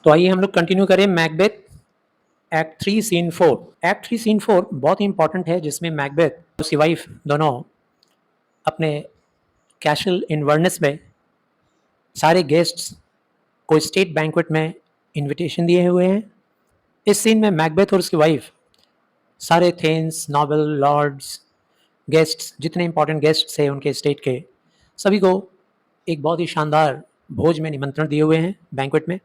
तो आइए हम लोग कंटिन्यू करें Macbeth act 3 scene 4। Act 3 scene 4 बहुत ही इंपॉर्टेंट है, जिसमें मैकबेथ और उसकी वाइफ दोनों अपने कैशल इन्वर्नेस में सारे गेस्ट्स को स्टेट बैंक्वेट में इनविटेशन दिए हुए हैं। इस सीन में मैकबेथ और उसकी वाइफ सारे थेन्स, नोबल, लॉर्ड्स, गेस्ट्स, जितने इंपॉर्टेंट गेस्ट्स थे उनके स्टेट के, सभी को एक बहुत ही शानदार भोज में निमंत्रण दिए हुए हैं बैंक्वेट में।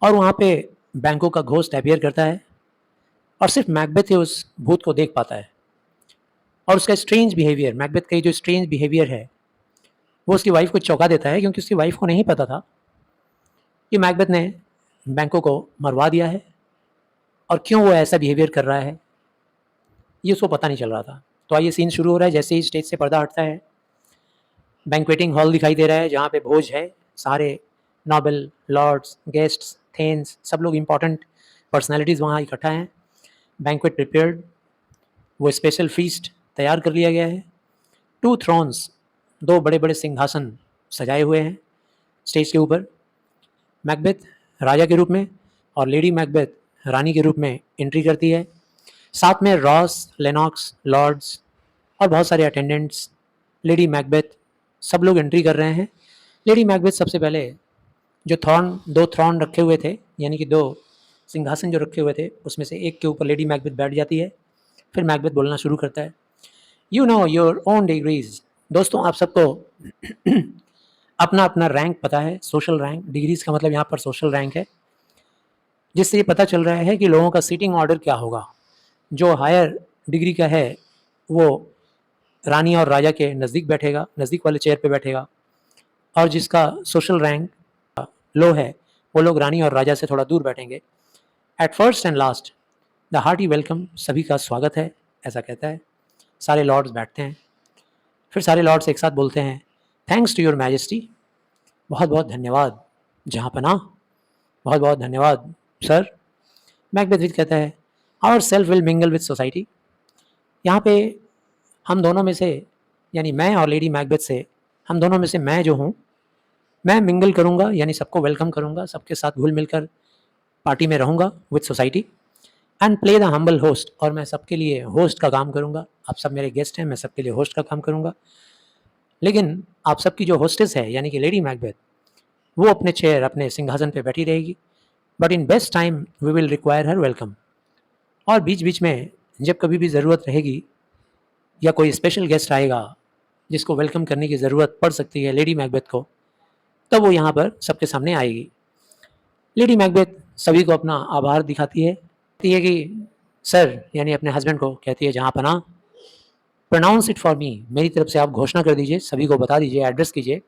और वहाँ पे बैंकों का घोस्ट अपीयर करता है और सिर्फ मैकबेथ ही उस भूत को देख पाता है। और उसका स्ट्रेंज बिहेवियर, मैकबेथ का जो स्ट्रेंज बिहेवियर है, वो उसकी वाइफ को चौंका देता है, क्योंकि उसकी वाइफ को नहीं पता था कि मैकबेथ ने बैंकों को मरवा दिया है और क्यों वो ऐसा बिहेवियर कर रहा है, ये उसको पता नहीं चल रहा था। तो आइए सीन शुरू हो रहा है। जैसे ही स्टेज से पर्दा हटता है, बैंक्वेटिंग हॉल दिखाई दे रहा है जहाँ पे भोज है। सारे नोबल, लॉर्ड्स, गेस्ट्स, थेन्स, सब लोग इंपॉर्टेंट पर्सनैलिटीज़ वहाँ इकट्ठा हैं। बैंक्वेट प्रिपेयर्ड, वो स्पेशल फीस्ट तैयार कर लिया गया है। 2 थ्रोन्स, 2 बड़े बड़े सिंहासन सजाए हुए हैं स्टेज के ऊपर। मैकबेथ राजा के रूप में और लेडी मैकबेथ रानी के रूप में एंट्री करती है। साथ में रॉस, लेनॉक्स, लॉर्ड्स और बहुत सारे अटेंडेंट्स, लेडी मैकबेथ, सब लोग एंट्री कर रहे हैं। लेडी मैकबेथ सबसे पहले जो दो थ्रॉन रखे हुए थे, यानी कि 2 सिंहासन जो रखे हुए थे, उसमें से एक के ऊपर लेडी मैकबेथ बैठ जाती है। फिर मैकबेथ बोलना शुरू करता है, you know your own degrees. दोस्तों, आप सबको अपना अपना रैंक पता है, सोशल रैंक। डिग्रीज का मतलब यहाँ पर सोशल रैंक है, जिससे ये पता चल रहा है कि लोगों का सीटिंग ऑर्डर क्या होगा। जो हायर डिग्री का है वो रानी और राजा के नज़दीक बैठेगा, नज़दीक वाले चेयर पे बैठेगा, और जिसका सोशल रैंक लो है वो लोग रानी और राजा से थोड़ा दूर बैठेंगे। At first and last the hearty welcome, सभी का स्वागत है, ऐसा कहता है। सारे लॉर्ड्स बैठते हैं। फिर सारे लॉर्ड्स एक साथ बोलते हैं, थैंक्स टू योर मैजेस्टी, बहुत बहुत धन्यवाद जहाँपनाह, बहुत बहुत धन्यवाद सर। मैकबेथ कहता है, our self will mingle with society. यहाँ पे हम दोनों में से, यानी मैं और लेडी मैकबेथ से, हम दोनों में से मैं जो हूँ, मैं मिंगल करूँगा, यानी सबको वेलकम करूँगा, सबके साथ घुल मिलकर पार्टी में रहूँगा with society. And play the humble host, और मैं सबके लिए होस्ट का काम करूँगा। आप सब मेरे गेस्ट हैं, मैं सबके लिए होस्ट का काम करूँगा। लेकिन आप सबकी जो होस्टेस है, यानी कि लेडी मैकबेथ, वो अपने चेयर, अपने सिंहासन पे बैठी रहेगी। But in best time we will require her welcome, और बीच बीच में जब कभी भी ज़रूरत रहेगी या कोई स्पेशल गेस्ट आएगा जिसको वेलकम करने की ज़रूरत पड़ सकती है लेडी मैकबेथ को, तब वो यहाँ पर सबके सामने आएगी। लेडी मैकबेथ सभी को अपना आभार दिखाती है, कहती है कि सर, यानी अपने हस्बैंड को कहती है, जहाँ पना, प्रोनाउंस इट फॉर मी, मेरी तरफ से आप घोषणा कर दीजिए, सभी को बता दीजिए, एड्रेस कीजिए,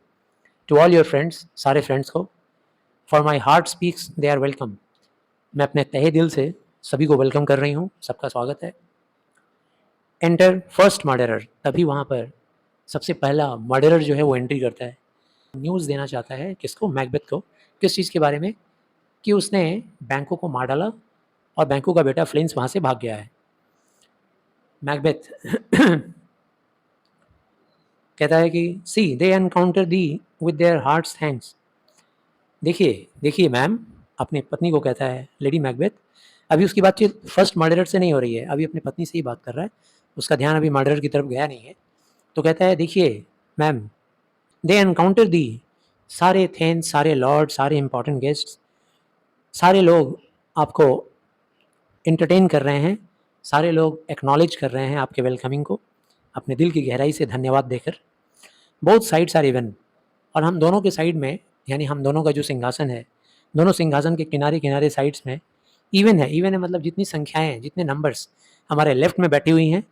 टू ऑल योर फ्रेंड्स, सारे फ्रेंड्स को। For my heart speaks they are welcome, मैं अपने तहे दिल से सभी को वेलकम कर रही हूँ, सबका स्वागत है। एंटर फर्स्ट मर्डरर, तभी वहाँ पर सबसे पहला मर्डरर जो है वो एंट्री करता है। न्यूज़ देना चाहता है किसको, मैकबेथ को, किस चीज़ के बारे में, कि उसने बैंकों को मार डाला और बैंकों का बेटा फ्लिंस वहाँ से भाग गया है। मैकबेथ कहता है कि see they encounter thee with their hearts thanks. देखिए देखिए मैम, अपनी पत्नी को कहता है लेडी मैकबेथ। अभी उसकी बातचीत फर्स्ट मर्डरर से नहीं हो रही है, अभी अपनी पत्नी से ही बात कर रहा है, उसका ध्यान अभी मर्डरर की तरफ गया नहीं है। तो कहता है, देखिए मैम, दे एनकाउंटर दी, सारे थेन्स, सारे लॉर्ड, सारे इंपॉर्टेंट गेस्ट, सारे लोग आपको एंटरटेन कर रहे हैं, सारे लोग एक्नॉलेज कर रहे हैं आपके वेलकमिंग को, अपने दिल की गहराई से धन्यवाद देकर। बोथ साइड्स आर इवन, और हम दोनों के साइड में, यानी हम दोनों का जो सिंहासन है, दोनों सिंहासन के किनारे किनारे साइड्स में इवन है। इवन है मतलब जितनी संख्याएं हैं, जितने नंबर्स हमारे लेफ्ट में बैठी हुई हैं,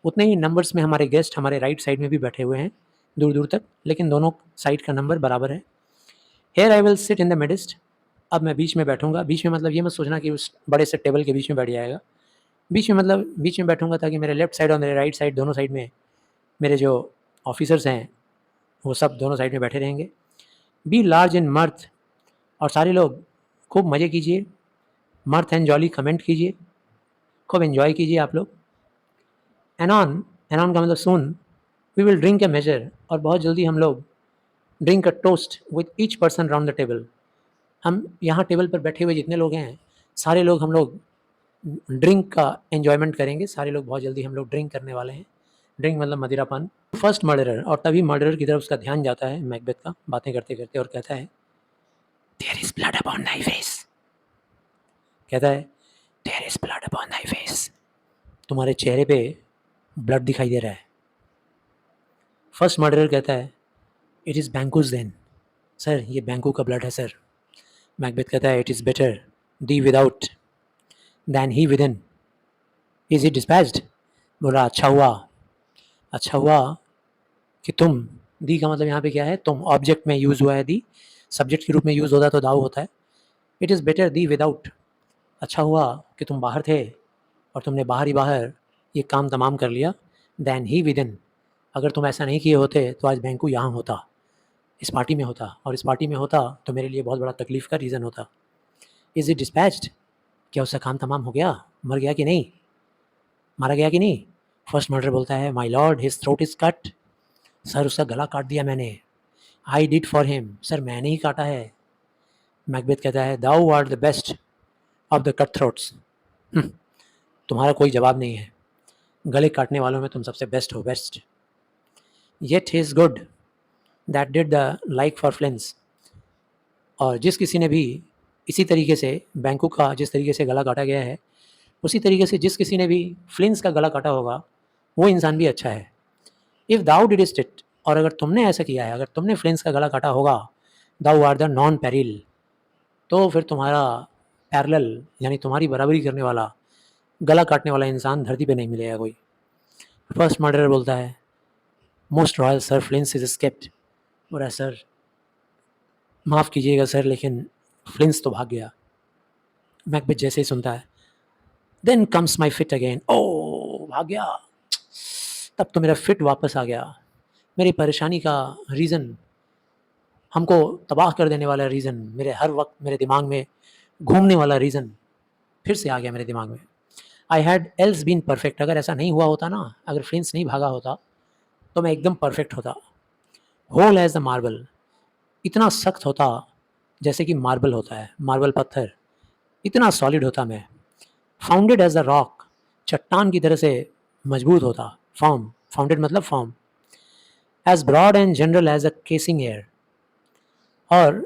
उतने ही नंबर्स में हमारे गेस्ट हमारे राइट साइड में भी बैठे हुए हैं, दूर दूर तक, लेकिन दोनों साइड का नंबर बराबर है। Here I will sit in the midst, अब मैं बीच में बैठूंगा। बीच में मतलब ये मत सोचना कि उस बड़े से टेबल के बीच में बैठ जाएगा। बीच में मतलब बीच में बैठूंगा ताकि मेरे लेफ्ट साइड और मेरे राइट साइड, दोनों साइड में मेरे जो ऑफिसर्स हैं वो सब दोनों साइड में बैठे रहेंगे। बी लार्ज इन मर्थ, और सारे लोग खूब मज़े कीजिए, मर्थ एंड जॉली कमेंट कीजिए, खूब एंजॉय कीजिए आप लोग। एनॉन, एनॉन का मतलब सुन, we will drink a measure, और बहुत जल्दी हम लोग drink a toast with each person round the table, हम यहाँ टेबल पर बैठे हुए जितने लोग हैं, सारे लोग हम लोग ड्रिंक का एन्जॉयमेंट करेंगे, सारे लोग बहुत जल्दी हम लोग ड्रिंक करने वाले हैं। ड्रिंक मतलब मदिरापान। फर्स्ट मर्डरर, और तभी मर्डरर की तरफ उसका ध्यान जाता है मैकबेथ का, बातें करते-करते, और कहता है, there is blood upon thy face. कहता है, there is blood upon thy face. तुम्हारे चेहरे पे ब्लड दिखाई दे रहा है। फर्स्ट मर्डरर कहता है, it is Banquo's then. Sir, ये बैंकू का ब्लड है सर। मैकबेथ कहता है, it is better thee without than he within. Is he dispatched? बोला, अच्छा हुआ कि तुम, दी का मतलब यहाँ पे क्या है, तुम, ऑब्जेक्ट में यूज़ हुआ है दी, सब्जेक्ट के रूप में यूज़ होता तो दाऊ होता है। It is better thee without, अच्छा हुआ कि तुम बाहर थे और तुमने बाहर ही बाहर ये काम तमाम कर लिया, दैन ही विदिन। अगर तुम ऐसा नहीं किए होते तो आज बैंकू यहाँ होता, इस पार्टी में होता, और इस पार्टी में होता तो मेरे लिए बहुत बड़ा तकलीफ़ का रीज़न होता। Is it dispatched? क्या उसका काम तमाम हो गया, मर गया कि नहीं, मारा गया कि नहीं? फर्स्ट मर्डर बोलता है, my lord his throat is cut. Sir, उसका गला काट दिया मैंने। I did for him. Sir, मैंने ही काटा है। मैकबेथ कहता है, thou art the best of the cutthroats. तुम्हारा कोई जवाब नहीं है, गले काटने वालों में तुम सबसे बेस्ट हो, best. Yet he is good that did the like for Fleance. और जिस किसी ने भी इसी तरीके से बैंकू का जिस तरीके से गला काटा गया है, उसी तरीके से जिस किसी ने भी फ्लिंस का गला काटा होगा, वो इंसान भी अच्छा है। इफ़ दाउ डिडस्ट इट, और अगर तुमने ऐसा किया है, अगर तुमने फ्लिंस का गला काटा होगा, दाउ आर द नॉन पेरिल, तो फिर तुम्हारा पैरेलल यानी तुम्हारी बराबरी करने वाला, गला काटने वाला इंसान धरती पे नहीं मिलेगा कोई। फर्स्ट मर्डरर बोलता है, most royal sir, Fleance is escaped. बोला, सर माफ़ कीजिएगा सर, लेकिन फ्लिंस तो भाग गया। मैकबेथ जैसे ही सुनता है, then comes my fit again. ओ, भाग गया, तब तो मेरा फिट वापस आ गया। मेरी परेशानी का रीज़न, हमको तबाह कर देने वाला रीज़न, मेरे हर वक्त मेरे दिमाग में घूमने वाला रीज़न फिर से आ गया मेरे दिमाग में। I had else been perfect. अगर ऐसा नहीं हुआ होता ना, अगर फ्लिंस नहीं भागा होता, तो मैं एकदम परफेक्ट होता। होल एज द मार्बल, इतना सख्त होता जैसे कि मार्बल होता है, मार्बल पत्थर, इतना सॉलिड होता मैं। फाउंडेड एज अ रॉक, चट्टान की तरह से मजबूत होता। फॉर्म, फाउंडेड मतलब form. As broad and general as a casing air, और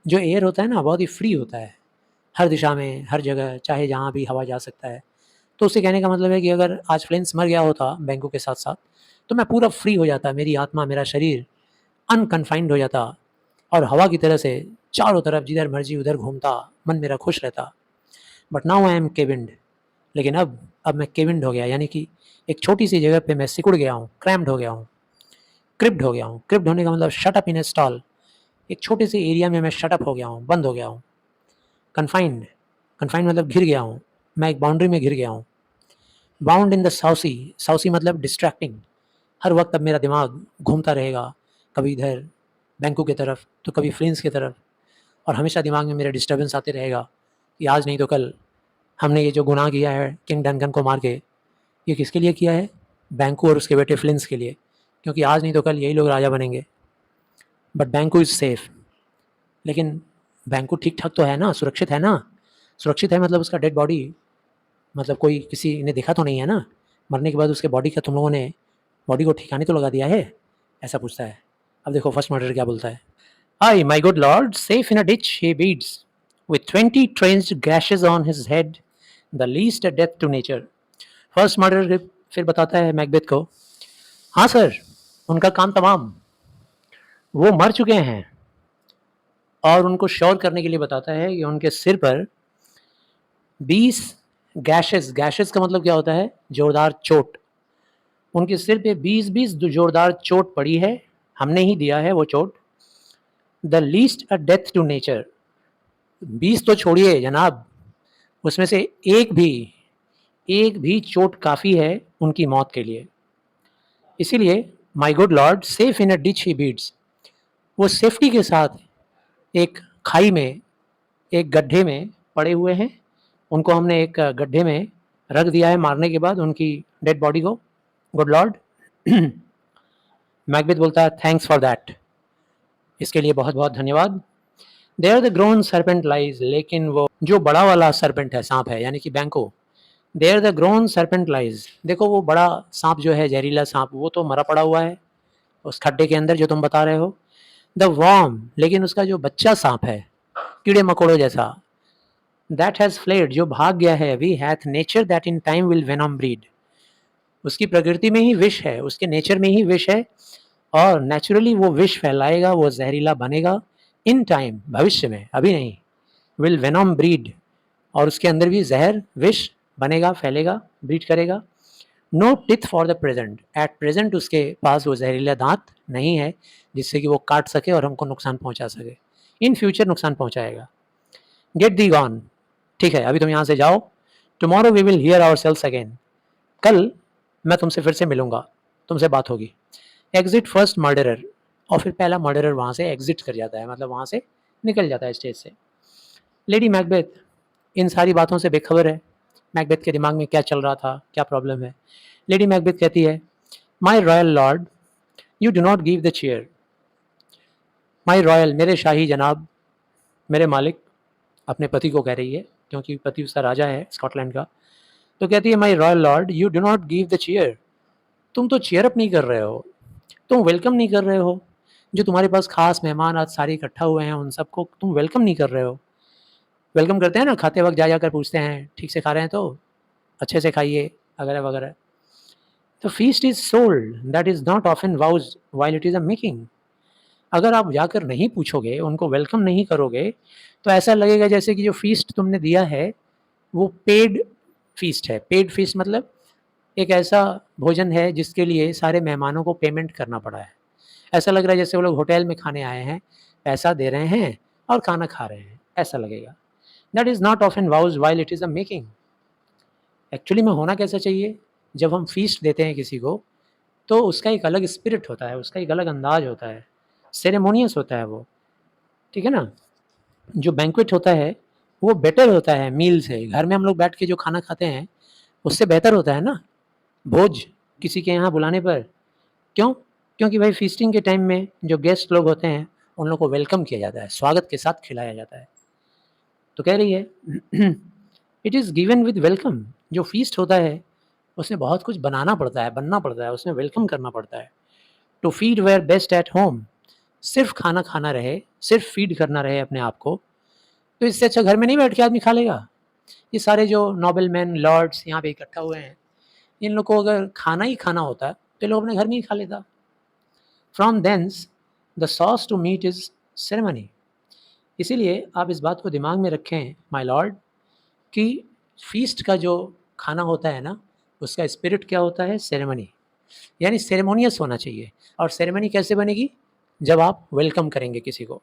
जो एयर होता है ना, बहुत ही फ्री होता है, हर दिशा में, हर जगह, चाहे जहाँ भी हवा जा सकता है। तो उससे कहने का मतलब है कि अगर आज फ्लिंस मर गया होता बैंकू के साथ साथ, तो मैं पूरा फ्री हो जाता, मेरी आत्मा, मेरा शरीर अनकन्फाइंड हो जाता, और हवा की तरह से चारों तरफ जिधर मर्जी उधर घूमता, मन मेरा खुश रहता। बट नाउ आई एम केविंड, लेकिन अब मैं केविंड हो गया, यानी कि एक छोटी सी जगह पे मैं सिकुड़ गया हूँ, क्रैम्प्ड हो गया हूँ, क्रिप्ड हो गया हूँ। क्रिप्ड होने का मतलब shut up in A stall, एक छोटे से एरिया में मैं शट अप हो गया हूँ, बंद हो गया हूँ। कन्फाइंड, कन्फाइंड मतलब घिर गया हूँ, मैं एक बाउंड्री में घिर गया हूँ। बाउंड इन द साउसी, साउसी मतलब डिस्ट्रैक्टिंग, हर वक्त अब मेरा दिमाग घूमता रहेगा, कभी इधर बैंकू की तरफ तो कभी फ्लिंस की तरफ, और हमेशा दिमाग में मेरे डिस्टर्बेंस आते रहेगा कि आज नहीं तो कल हमने ये जो गुनाह किया है किंग डनकन को मार के, ये किसके लिए किया है? बैंकू और उसके बेटे फ्लिंस के लिए, क्योंकि आज नहीं तो कल यही लोग राजा बनेंगे। बट बैंकू इज़ सेफ, लेकिन बैंकू ठीक ठाक तो है ना, सुरक्षित है ना? सुरक्षित है मतलब उसका डेड बॉडी, मतलब कोई किसी ने देखा तो नहीं है ना? मरने के बाद उसके बॉडी का तुम लोगों ने बॉडी को ठिकाने तो लगा दिया है? ऐसा पूछता है। अब देखो फर्स्ट मर्डर क्या बोलता है। Ay my good lord, safe in a ditch he bides with 20 trenched gashes on his head, the least a death to nature. First murder फिर बताता है मैकबेथ को, हाँ सर, उनका काम तमाम, वो मर चुके हैं, और उनको श्योर करने के लिए बताता है कि उनके सिर पर 20 गैशेस, गैशेस का मतलब क्या होता है? जोरदार चोट। उनके सिर पे 20-20 जोरदार चोट पड़ी है, हमने ही दिया है वो चोट। The least a death to nature, 20 तो छोड़िए जनाब, उसमें से एक भी चोट काफ़ी है उनकी मौत के लिए। इसीलिए माई good lord, safe in a ditch he beads, वो सेफ्टी के साथ एक खाई में, एक गड्ढे में पड़े हुए हैं। उनको हमने एक गड्ढे में रख दिया है मारने के बाद उनकी डेड बॉडी को, गुड लॉर्ड। मैकबेथ बोलता है, थैंक्स फॉर दैट, इसके लिए बहुत बहुत धन्यवाद। There the grown serpent lies, लेकिन वो जो बड़ा वाला सर्पेंट है, सांप है यानी कि Banquo, there the grown serpent lies, देखो वो बड़ा सांप जो है, जहरीला सांप, वो तो मरा पड़ा हुआ है उस खड्डे के अंदर जो तुम बता रहे हो। द वॉर्म, लेकिन उसका जो बच्चा सांप है, कीड़े मकोड़ों जैसा, दैट हैज़ फ्लेड, जो भाग गया है अभी, hath nature that in time will venom breed, उसकी प्रकृति में ही विष है, उसके नेचर में ही विष है, और नेचुरली वो विष फैलाएगा, वो जहरीला बनेगा इन टाइम, भविष्य में, अभी नहीं। विल वेनम ब्रीड, और उसके अंदर भी जहर विष बनेगा, फैलेगा, ब्रीड करेगा। No teeth for the present, at present उसके पास वो जहरीला दांत नहीं है जिससे कि वो काट सके और हमको नुकसान पहुंचा सके, इन फ्यूचर नुकसान पहुंचाएगा। गेट दी गॉन, ठीक है अभी तुम यहाँ से जाओ, tomorrow we will hear ourselves again, कल मैं तुमसे फिर से मिलूंगा, तुमसे बात होगी। एग्जिट फर्स्ट मर्डरर, और फिर पहला मर्डरर वहाँ से एग्जिट कर जाता है, मतलब वहाँ से निकल जाता है स्टेज से। लेडी मैकबेथ इन सारी बातों से बेखबर है, मैकबेथ के दिमाग में क्या चल रहा था, क्या प्रॉब्लम है। लेडी मैकबेथ कहती है, my royal lord you do not give the chair, my royal, मेरे शाही जनाब, मेरे मालिक, अपने पति को कह रही है क्योंकि पति उसका राजा है स्कॉटलैंड का। तो कहती है, my royal lord you do not give the chair, तुम तो चेयर अप नहीं कर रहे हो, तुम वेलकम नहीं कर रहे हो, जो तुम्हारे पास खास मेहमान आज सारे इकट्ठा हुए हैं उन सबको तुम वेलकम नहीं कर रहे हो। वेलकम करते हैं ना, खाते वक्त जा जाकर पूछते हैं ठीक से खा रहे हैं तो अच्छे से खाइए वगैरह वगैरह। तो feast is sold that is not often वाउज while it is a making, अगर आप जाकर नहीं पूछोगे, उनको वेलकम नहीं करोगे, तो ऐसा लगेगा जैसे कि जो फीस्ट तुमने दिया है वो पेड फीस्ट है। पेड फीस्ट मतलब एक ऐसा भोजन है जिसके लिए सारे मेहमानों को पेमेंट करना पड़ा है। ऐसा लग रहा है जैसे वो लोग होटल में खाने आए हैं, पैसा दे रहे हैं और खाना खा रहे हैं, ऐसा लगेगा। That is not often vouched while it is a making, actually में होना कैसा चाहिए, जब हम फीस्ट देते हैं किसी को तो उसका एक अलग स्पिरिट होता है, उसका एक अलग अंदाज होता है, सेरेमोनियस होता है वो, ठीक है ना। जो बैंक्वेट होता है वो बेटर होता है मील से, घर में हम लोग बैठ के जो खाना खाते हैं उससे बेहतर होता है ना भोज किसी के यहाँ बुलाने पर। क्यों? क्योंकि भाई फीस्टिंग के टाइम में जो गेस्ट लोग होते हैं उन लोगों को वेलकम किया जाता है, स्वागत के साथ खिलाया जाता है। तो कह रही है it is given with welcome, जो फीस्ट होता है उसमें बहुत कुछ बनाना पड़ता है, बनना पड़ता है, उसमें वेलकम करना पड़ता है। To feed were best at home, सिर्फ खाना खाना रहे, सिर्फ फीड करना रहे अपने आप को, तो इससे अच्छा घर में नहीं बैठ के आदमी खा लेगा। ये सारे जो नोबल मैन लॉर्ड्स यहाँ पे इकट्ठा हुए हैं, इन लोग को अगर खाना ही खाना होता तो लोग अपने घर में ही खा लेता। From thence the sauce to meat is ceremony, इसीलिए आप इस बात को दिमाग में रखें माय लॉर्ड कि फीस्ट का जो खाना होता है ना उसका स्पिरिट क्या होता है, सेरेमनी, यानी सेरेमोनियस होना चाहिए। और सेरेमनी कैसे बनेगी, जब आप वेलकम करेंगे किसी को,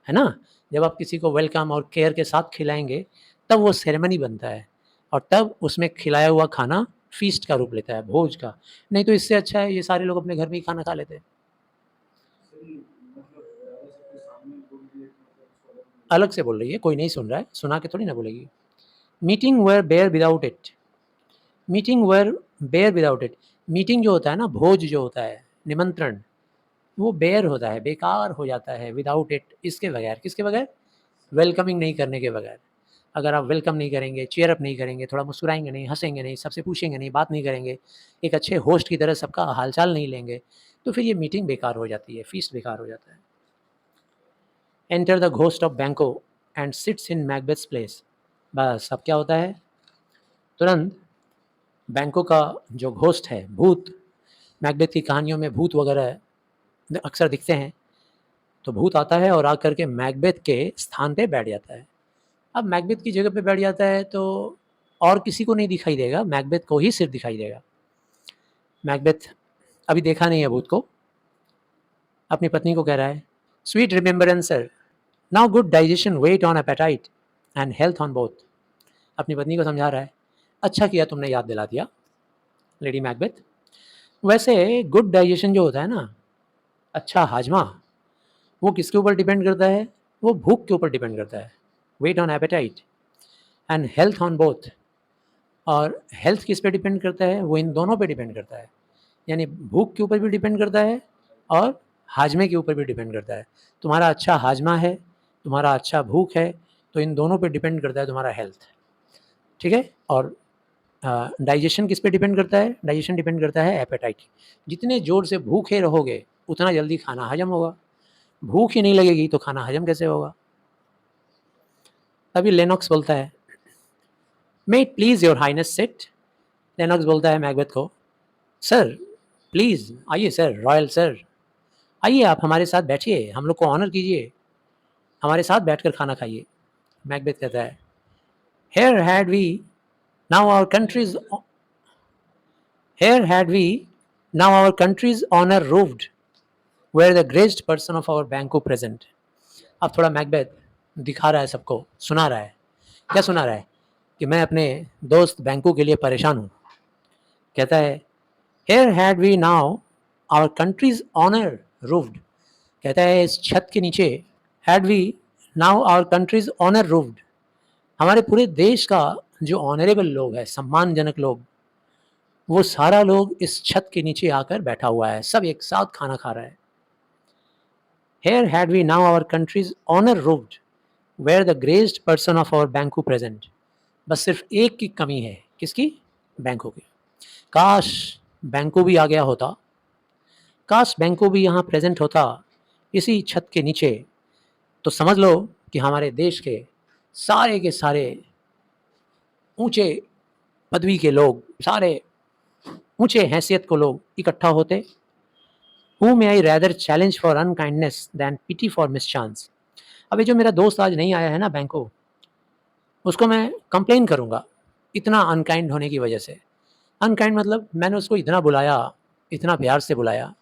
है ना, जब आप किसी को वेलकम और केयर के साथ खिलाएंगे तब वो सेरेमनी बनता है, और तब उसमें खिलाया हुआ खाना फीस्ट का रूप लेता है, भोज का। नहीं तो इससे अच्छा है ये सारे लोग अपने घर में ही खाना खा लेते हैं। अलग से बोल रही है, कोई नहीं सुन रहा है, सुना के थोड़ी ना बोलेगी। Meeting were bare without it, meeting were bare without it, meeting जो होता है ना, भोज जो होता है, निमंत्रण, वो बेयर होता है, बेकार हो जाता है विदाउट इट, इसके बगैर, किसके बगैर, वेलकमिंग नहीं करने के बगैर। अगर आप वेलकम नहीं करेंगे, चेयर अप नहीं करेंगे, थोड़ा मुस्कुराएंगे नहीं, हंसेंगे नहीं, सबसे पूछेंगे नहीं, बात नहीं करेंगे, एक अच्छे होस्ट की तरह सबका हालचाल नहीं लेंगे, तो फिर ये मीटिंग बेकार हो जाती है, फीस्ट बेकार हो जाता है। एंटर द घोस्ट ऑफ बैंको एंड सिट्स इन मैकबेथ्स प्लेस, बस अब क्या होता है, तुरंत बैंको का जो घोस्ट है, भूत, मैकबेथ की कहानियों में भूत वगैरह अक्सर दिखते हैं, तो भूत आता है और आकर के मैकबेथ के स्थान पे बैठ जाता है। अब मैकबेथ की जगह पे बैठ जाता है तो और किसी को नहीं दिखाई देगा, मैकबेथ को ही सिर्फ दिखाई देगा। मैकबेथ अभी देखा नहीं है भूत को, अपनी पत्नी को कह रहा है, sweet remembrance sir, now good digestion wait on appetite and health on both. अपनी पत्नी को समझा रहा है, अच्छा किया तुमने याद दिला दिया लेडी मैकबेथ। वैसे गुड डाइजेशन जो होता है ना, अच्छा हाजमा, वो किसके ऊपर डिपेंड करता है, वो भूख के ऊपर डिपेंड करता है, wait on appetite and health on both. और हेल्थ किस पे डिपेंड करता है, वो इन दोनों पे डिपेंड करता है, यानी भूख के ऊपर भी डिपेंड करता है और हाजमे के ऊपर भी डिपेंड करता है। तुम्हारा अच्छा हाजमा है तुम्हारा अच्छा भूख है, तो इन दोनों पे डिपेंड करता है तुम्हारा हेल्थ, ठीक है। और डाइजेशन किस पे डिपेंड करता है? डाइजेशन डिपेंड करता है एपेटाइट। जितने ज़ोर से भूखे रहोगे उतना जल्दी खाना हजम होगा, भूख ही नहीं लगेगी तो खाना हजम कैसे होगा? तभी लेनॉक्स बोलता है, may it please your highness sit. Lennox बोलता है मैकबेथ को, सर प्लीज़ आइए सर, रॉयल सर आइए, आप हमारे साथ बैठिए, हम लोग को ऑनर कीजिए, हमारे साथ बैठकर खाना खाइए। मैकबेथ कहता है, here had we now our country's here had we now our country's honor roofed where the graced person of our banquo present। अब थोड़ा मैकबेथ दिखा रहा है सबको, सुना रहा है। क्या सुना रहा है? कि मैं अपने दोस्त बैंकू के लिए परेशान हूँ। कहता है, here had we now our country's honor roofed। कहता है इस छत के नीचे, had we now our country's honor roofed, हमारे पूरे देश का जो ऑनरेबल लोग है, सम्मानजनक लोग, वो सारा लोग इस छत के नीचे आकर बैठा हुआ है, सब एक साथ खाना खा रहा है। Here had we now our country's honor roofed where the graced person of our बैंकू present। बस सिर्फ एक की कमी है, किसकी? बैंकू की। काश बैंकू भी आ गया होता, काश बैंकू भी यहाँ प्रेजेंट होता इसी छत के नीचे, तो समझ लो कि हमारे देश के सारे ऊंचे पदवी के लोग, सारे ऊंचे हैसियत को लोग इकट्ठा होते। Who may I rather challenge for unkindness than pity for mischance। अभी जो मेरा दोस्त आज नहीं आया है ना बैंको, उसको मैं कंप्लेन करूँगा इतना अनकाइंड होने की वजह से। अनकाइंड मतलब मैंने उसको इतना बुलाया, इतना प्यार से बुलाया,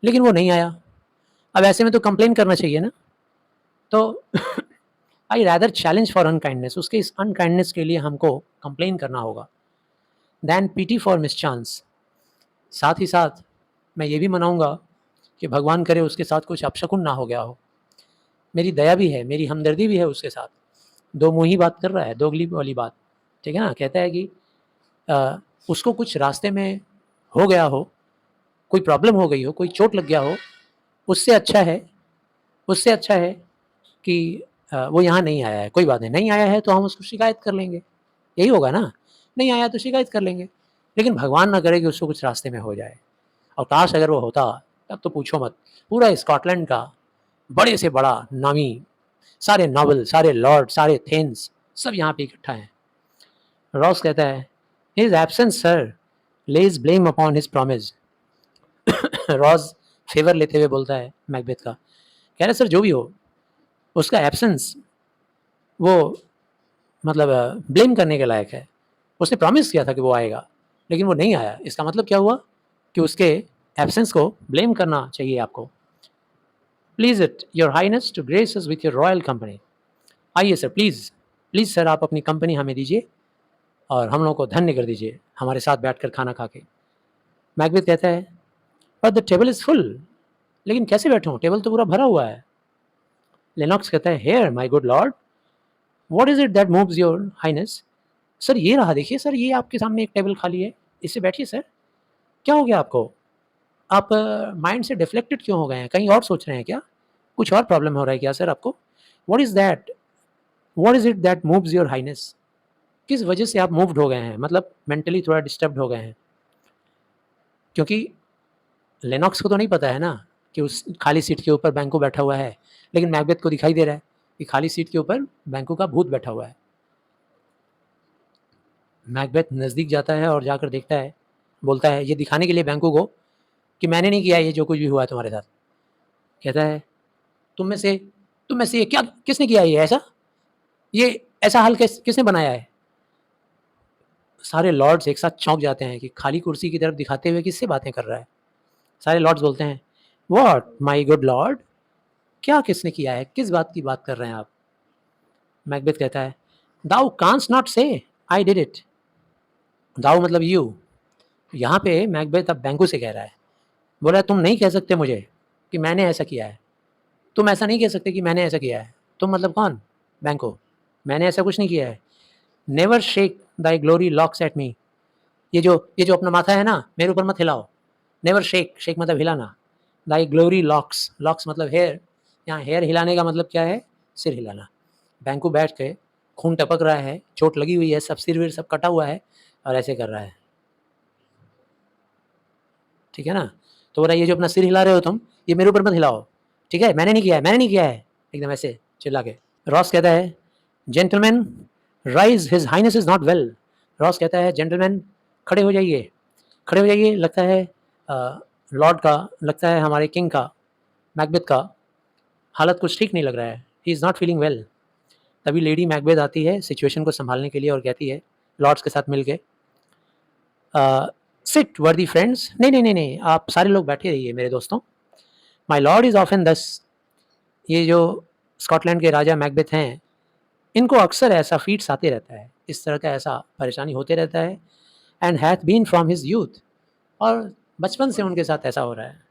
लेकिन वो नहीं आया। अब ऐसे में तो कंप्लेन करना चाहिए ना। तो आई रैदर चैलेंज फॉर अनकाइंडनेस, उसके इस अनकाइंडनेस के लिए हमको कंप्लेन करना होगा, दैन पीटी फॉर मिसचांस। साथ ही साथ मैं ये भी मनाऊंगा कि भगवान करे उसके साथ कुछ अपशकुन ना हो गया हो। मेरी दया भी है, मेरी हमदर्दी भी है उसके साथ। दो मुँही बात कर रहा है, दोगली वाली बात, ठीक है ना। कहता है कि उसको कुछ रास्ते में हो गया हो, कोई प्रॉब्लम हो गई हो, कोई चोट लग गया हो, उससे अच्छा है, उससे अच्छा है कि वो यहाँ नहीं आया है। कोई बात नहीं, नहीं आया है तो हम उसको शिकायत कर लेंगे, यही होगा ना। नहीं आया तो शिकायत कर लेंगे, लेकिन भगवान ना करे कि उसको कुछ रास्ते में हो जाए। और काश अगर वो होता, तब तो पूछो मत, पूरा स्कॉटलैंड का बड़े से बड़ा नामी, सारे नॉवल, सारे लॉर्ड, सारे थेन्स सब यहाँ पे इकट्ठा हैं। रॉस कहता है, his absence sir lays blame upon his promise. Ross favour लेते हुए बोलता है मैकबेथ का, कह रहे सर जो भी हो, उसका एब्सेंस वो मतलब ब्लेम करने के लायक है। उसने प्रॉमिस किया था कि वो आएगा, लेकिन वो नहीं आया। इसका मतलब क्या हुआ कि उसके एब्सेंस को ब्लेम करना चाहिए आपको। Please it your highness to grace us with your royal company. आइए सर, प्लीज़ प्लीज़ सर, आप अपनी कंपनी हमें दीजिए और हम लोगों को धन्य कर दीजिए हमारे साथ बैठकर खाना खा के। मैकबेथ कहता है, but the table is full. लेकिन कैसे बैठूं, टेबल तो पूरा भरा हुआ है। लेनॉक्स कहता है, here my good lord, what is it that moves your highness. Sir ये रहा, देखिए सर, ये आपके सामने एक टेबल खाली है, इससे बैठिए सर। क्या हो गया आपको? आप माइंड से डिफ्लेक्टेड क्यों हो गए हैं? कहीं और सोच रहे हैं क्या? कुछ और प्रॉब्लम हो रहा है क्या सर आपको? What is that, what is it that moves your highness. किस वजह से आप मूव्ड हो गए हैं, मतलब मेंटली थोड़ा डिस्टर्ब हो गए हैं? क्योंकि लेनॉक्स को तो नहीं पता है ना कि उस खाली सीट के ऊपर बैंको बैठा हुआ है, लेकिन मैकबेथ को दिखाई दे रहा है कि खाली सीट के ऊपर बैंको का भूत बैठा हुआ है। मैकबेथ नज़दीक जाता है और जाकर देखता है, बोलता है ये दिखाने के लिए बैंको को कि मैंने नहीं किया ये जो कुछ भी हुआ है तुम्हारे साथ। कहता है, तुम में से तुम में से ये क्या, किसने किया ये ऐसा, ये ऐसा हाल किसने बनाया है? सारे लॉर्ड्स एक साथ चौंक जाते हैं कि खाली कुर्सी की तरफ दिखाते हुए किससे बातें कर रहा है। सारे लॉर्ड्स बोलते हैं, व्हाट माय गुड लॉर्ड, क्या किसने किया है, किस बात की बात कर रहे हैं आप? मैकबेथ कहता है, दाउ कांस्ट नॉट से आई डिड इट। दाउ मतलब यू। यहाँ पे मैकबेथ अब बैंकू से कह रहा है, बोला तुम नहीं कह सकते मुझे कि मैंने ऐसा किया है, तुम ऐसा नहीं कह सकते कि मैंने ऐसा किया है। तुम मतलब कौन? बैंको। मैंने ऐसा कुछ नहीं किया है। Never shake Dai glory locks at me. ये जो अपना माथा है ना, मेरे ऊपर मत हिलाओ। नेवर शेक, शेक मतलब हिलाना। दाई ग्लोरी लॉक्स, लॉक्स मतलब हेयर। यहाँ हेयर हिलाने का मतलब क्या है सिर हिलाना। बैंकू बैठ के खून टपक रहा है, चोट लगी हुई है, सब सिर-विर सब कटा हुआ है और ऐसे कर रहा है। ठीक है ना? तो बोला ये जो अपना सिर हिला रहे हो तुम, ये मेरे ऊपर मत हिलाओ, ठीक है? मैंने नहीं किया है, मैंने नहीं किया है, एकदम ऐसे चिल्ला के। रॉस कहता है, gentlemen rise his highness is not well. Ross कहता है, जेंटलमैन खड़े हो जाइए, खड़े हो जाइए, लगता है लॉर्ड का, लगता है हमारे किंग का, मैकबेथ का हालत कुछ ठीक नहीं लग रहा है, he is not feeling well. तभी लेडी मैकबेथ आती है सिचुएशन को संभालने के लिए और कहती है लॉर्ड्स के साथ मिल के, सिट वर्दी फ्रेंड्स, नहीं नहीं नहीं नहीं, आप सारे लोग बैठे रहिए मेरे दोस्तों। माई लॉर्ड इज़ ऑफन दस, ये जो स्कॉटलैंड के राजा मैकबेथ हैं, इनको अक्सर ऐसा फीट्स आते रहता है, इस तरह का ऐसा परेशानी होते रहता है। And hath been from his youth, और बचपन से उनके साथ ऐसा हो रहा है।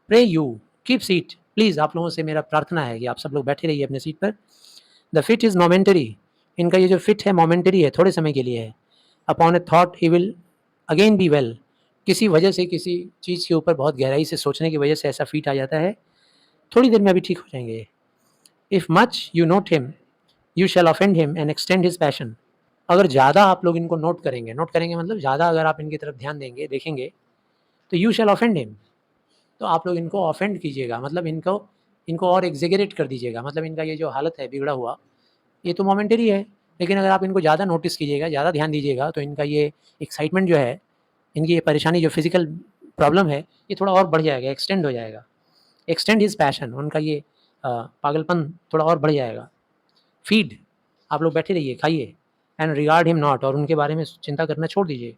Pray you keep seat, please आप लोगों से मेरा प्रार्थना है कि आप सब लोग बैठे रहिए अपने सीट पर। द फिट इज़ मोमेंटरी, इनका ये जो फिट है मोमेंटरी है, थोड़े समय के लिए है। Upon A thought he will again be well, किसी वजह से, किसी चीज़ के ऊपर बहुत गहराई से सोचने की वजह से ऐसा फीट आ जाता है, थोड़ी देर में अभी ठीक हो जाएंगे। If much you note him you shall offend him and extend his passion, अगर ज़्यादा आप लोग इनको नोट करेंगे मतलब ज़्यादा अगर आप इनकी तरफ ध्यान देंगे, देखेंगे, तो यू शैल ऑफेंड हिम, तो आप लोग इनको ऑफेंड कीजिएगा, मतलब इनको इनको और एग्जेगरेट कर दीजिएगा, मतलब इनका ये जो हालत है बिगड़ा हुआ, ये तो मोमेंटरी है, लेकिन अगर आप इनको ज़्यादा नोटिस कीजिएगा, ज़्यादा ध्यान दीजिएगा, तो इनका ये एक्साइटमेंट जो है, इनकी ये परेशानी जो फिज़िकल प्रॉब्लम है, ये थोड़ा और बढ़ जाएगा, एक्सटेंड हो जाएगा। एक्सटेंड हिज पैशन, उनका ये पागलपन थोड़ा और बढ़ जाएगा। फीड, आप लोग बैठे रहिए, खाइए। एंड रिगार्ड हिम नॉट, और उनके बारे में चिंता करना छोड़ दीजिए।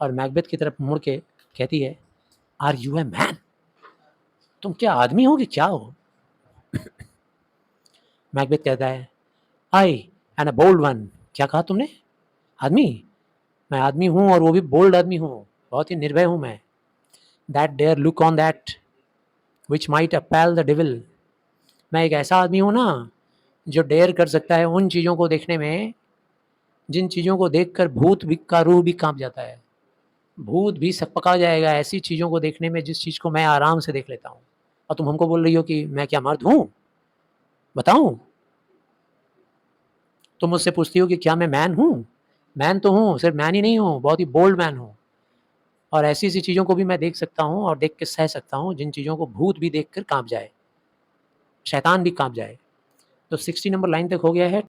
और मैकबेथ की तरफ मुड़ के कहती है, आर यू ए मैन, तुम क्या आदमी हो कि क्या हो? मैकबेथ कहता है, आई एंड अ बोल्ड वन, क्या कहा तुमने? आदमी? मैं आदमी हूँ और वो भी बोल्ड आदमी हूँ, बहुत ही निर्भय हूँ मैं। That dare look on that which might appal the devil, मैं एक ऐसा आदमी हूँ ना जो डेयर कर सकता है उन चीज़ों को देखने में जिन चीज़ों को देखकर भूत भी का रूह भी कांप जाता है, भूत भी सकपका जाएगा ऐसी चीज़ों को देखने में, जिस चीज़ को मैं आराम से देख लेता हूँ। और तुम हमको बोल रही हो कि मैं क्या मर्द हूँ? बताऊँ? तुम मुझसे पूछती हो कि क्या मैं मैन हूँ? मैन तो हूँ, सिर्फ मैन ही नहीं हूँ, बहुत ही बोल्ड मैन हूँ। और ऐसी-ऐसी चीज़ों को भी मैं देख सकता हूँ और देख के सह सकता हूँ, जिन चीज़ों को भूत भी देखकर काँप जाए, शैतान भी काँप जाए। तो 60 नंबर लाइन तक हो गया है।